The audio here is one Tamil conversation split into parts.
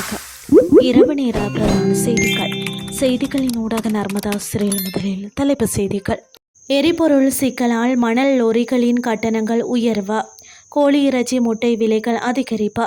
வணக்கம். இரவு நேர பிரதான செய்திகள். செய்திகளின் ஊடாக நர்மதா சிறையில் முதலில் தலைப்புச் செய்திகள். எரிபொருள் சிக்கலால் மணல் லொரிகளின் கட்டணங்கள் உயர்வு. கோழி இறைச்சி முட்டை விலைகள் அதிகரிப்பு.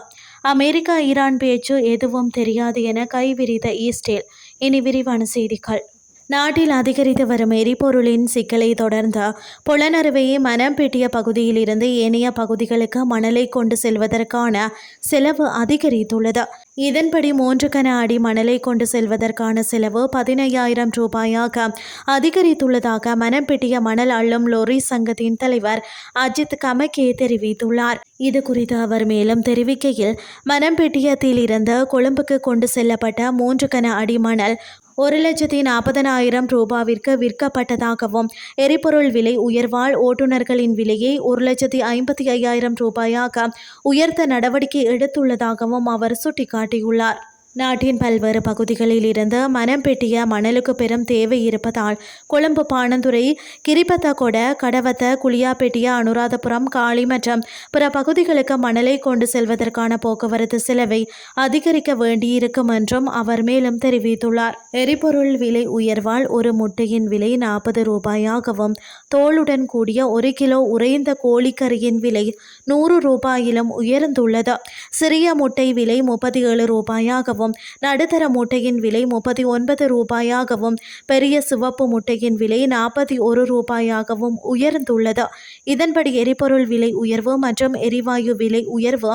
அமெரிக்கா ஈரான் பேச்சு எதுவும் தெரியாது என கைவிரித்த இஸ்ரேல். இனி விரிவான செய்திகள். நாட்டில் அதிகரித்து வரும் எரிபொருளின் சிக்கலை தொடர்ந்து புலனறுவை மனம்பெட்டிய பகுதியில் இருந்து ஏனைய பகுதிகளுக்கு மணலை கொண்டு செல்வதற்கான செலவு அதிகரித்துள்ளது. இதன்படி 3 கன அடி மணலை கொண்டு செல்வதற்கான செலவு 15,000 ரூபாயாக அதிகரித்துள்ளதாக மனம்பெட்டிய மணல் அள்ளும் லொரி சங்கத்தின் தலைவர் அஜித் கமகே தெரிவித்துள்ளார். இது குறித்து அவர் மேலும் தெரிவிக்கையில், மனம்பெட்டியத்தில் இருந்து கொழும்புக்கு கொண்டு செல்லப்பட்ட 3 கன அடி மணல் 1,40,000 ரூபாவிற்கு விற்கப்பட்டதாகவும், எரிபொருள் விலை உயர்வால் ஓட்டுநர்களின் விலையை 1,55,000 ரூபாயாக உயர்த்த நடவடிக்கை எடுத்துள்ளதாகவும் அவர் சுட்டிக்காட்டியுள்ளார். நாட்டின் பல்வேறு பகுதிகளில் இருந்து மனம்பெட்டிய மணலுக்கு பெரும் தேவை இருப்பதால் கொழும்பு, பாணந்துறை, கிரிபத்தகொட, கடவத்த, குளியாப்பெட்டிய, அனுராதபுரம், காலி மற்றும் பிற பகுதிகளுக்கு மணலை கொண்டு செல்வதற்கான போக்குவரத்து செலவை அதிகரிக்க வேண்டியிருக்கும் என்றும் அவர் மேலும் தெரிவித்துள்ளார். எரிபொருள் விலை உயர்வால் ஒரு முட்டையின் விலை 40 ரூபாயாகவும், தோலுடன் கூடிய 1 கிலோ உறைந்த கோழிக்கறியின் விலை 100 ரூபாயிலும் உயர்ந்துள்ளது. சிறிய முட்டை விலை 37 ரூபாயாகவும், நடுத்தர முட்டையின் விலை 39 ரூபாயாகவும், பெரிய சிவப்பு முட்டையின் விலை 41 ரூபாயாகவும் உயர்ந்துள்ளது. இதன்படி எரிபொருள் விலை உயர்வு மற்றும் எரிவாயு விலை உயர்வு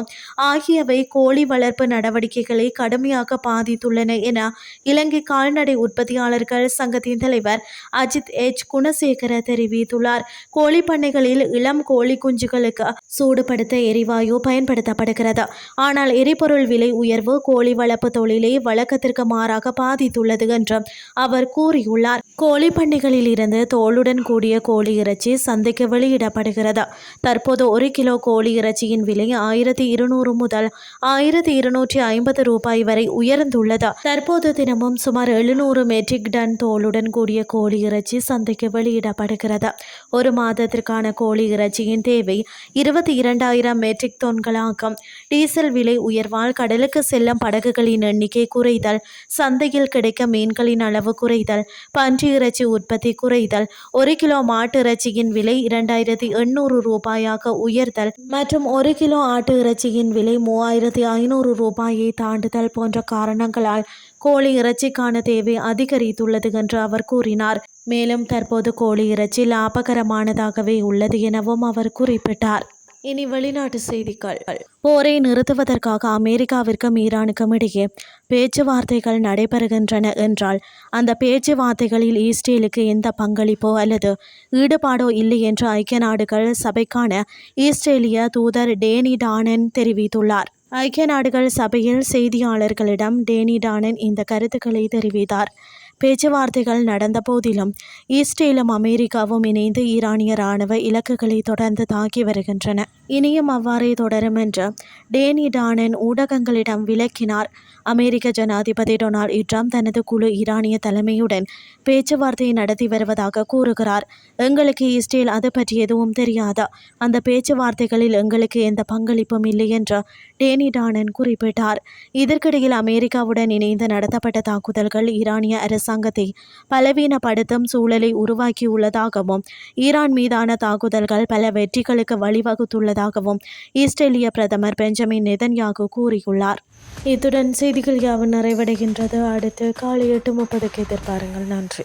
ஆகியவை கோழி வளர்ப்பு நடவடிக்கைகளை கடுமையாக பாதித்துள்ளன என இலங்கை கால்நடை உற்பத்தியாளர்கள் சங்கத்தின் தலைவர் அஜித் எச் குணசேகர தெரிவித்துள்ளார். கோழி பண்ணைகளில் இளம் கோழி குஞ்சுகளுக்கு சூடுபடுத்த எரிவாயு பயன்படுத்தப்படுகிறது. ஆனால் எரிபொருள் விலை உயர்வு கோழி வளர்ப்பு தொழிலை வழக்கத்திற்கு மாறாக பாதித்துள்ளது என்றும் அவர் கூறியுள்ளார். கோழி பண்ணைகளில் இருந்து தோலுடன் கூடிய கோழி இறைச்சி சந்தைக்கு வெளியிடப்படுகிறது. தற்போது 1 கிலோ கோழி இறைச்சியின் விலை 1,200 முதல் 1,250 ரூபாய் வரை உயர்ந்துள்ளது. தற்போது தினமும் சுமார் 700 மெட்ரிக் டன் தோலுடன் கூடிய கோழி இறைச்சி சந்தைக்கு வெளியிடப்படுகிறது. ஒரு மாதத்திற்கான கோழி இறைச்சியின் தேவை 22,000 மெட்ரிக் தொன்களாகும். டீசல் விலை உயர்வால் கடலுக்கு செல்லும் படகுகளின் எண்ணிக்கை குறைதல், சந்தையில் கிடைக்கும் மீன்களின் அளவு குறைதல், பன்றி இறைச்சி உற்பத்தி குறைதல், 1 கிலோ மாட்டு இறைச்சியின் விலை 2,800 ரூபாயாக உயர்தல் மற்றும் 1 கிலோ ஆட்டு இறைச்சியின் விலை 3,500 ரூபாயை தாண்டுதல் போன்ற காரணங்களால் கோழி இறைச்சிக்கான தேவை அதிகரித்துள்ளது என்று அவர் கூறினார். மேலும் தற்போது கோழி இறைச்சி லாபகரமானதாகவே உள்ளது எனவும் அவர் குறிப்பிட்டார். இனி வெளிநாட்டு செய்திகள். போரை நிறுத்துவதற்காக அமெரிக்காவிற்கும் ஈரானுக்கும் இடையே பேச்சுவார்த்தைகள் நடைபெறுகின்றன என்றால் அந்த பேச்சுவார்த்தைகளில் இஸ்ரேலுக்கு எந்த பங்களிப்போ அல்லது ஈடுபாடோ இல்லை என்று ஐக்கிய நாடுகள் சபைக்கான இஸ்ரேலிய தூதர் டேனி டானன் தெரிவித்துள்ளார். ஐக்கிய நாடுகள் சபையில் செய்தியாளர்களிடம் டேனி டானன் இந்த கருத்துக்களை தெரிவித்தார். பேச்சுவார்த்தைகள் நடந்த போதிலும் இஸ்ரேலும் அமெரிக்காவும் இணைந்து ஈரானிய இராணுவ இலக்குகளை தொடர்ந்து தாக்கி வருகின்றன. இனியும் அவ்வாறே தொடரும் என்று டேனி டானன் ஊடகங்களிடம் விளக்கினார். அமெரிக்க ஜனாதிபதி டொனால்ட் ட்ரம்ப் தனது குழு ஈரானிய தலைமையுடன் பேச்சுவார்த்தையை நடத்தி வருவதாக கூறுகிறார். எங்களுக்கு இஸ்ரேல் அது பற்றி எதுவும் தெரியாது. அந்த பேச்சுவார்த்தைகளில் எங்களுக்கு எந்த பங்களிப்பும் இல்லை என்று டேனி டானன் குறிப்பிட்டார். இதற்கிடையில் அமெரிக்காவுடன் இணைந்து நடத்தப்பட்ட தாக்குதல்கள் ஈரானிய அரசாங்கத்தை பலவீனப்படுத்தும் சூழலை உருவாக்கியுள்ளதாகவும், ஈரான் மீதான தாக்குதல்கள் பல வெற்றிகளுக்கு வழிவகுத்துள்ளதாகவும் இஸ்ரேலிய பிரதமர் பெஞ்சமின் நெதன்யாகு கூறியுள்ளார். இத்துடன் செய்திகள் யாவும் நிறைவடைகின்றது. அடுத்து காலை 8:30 எதிர்பாருங்கள். நன்றி.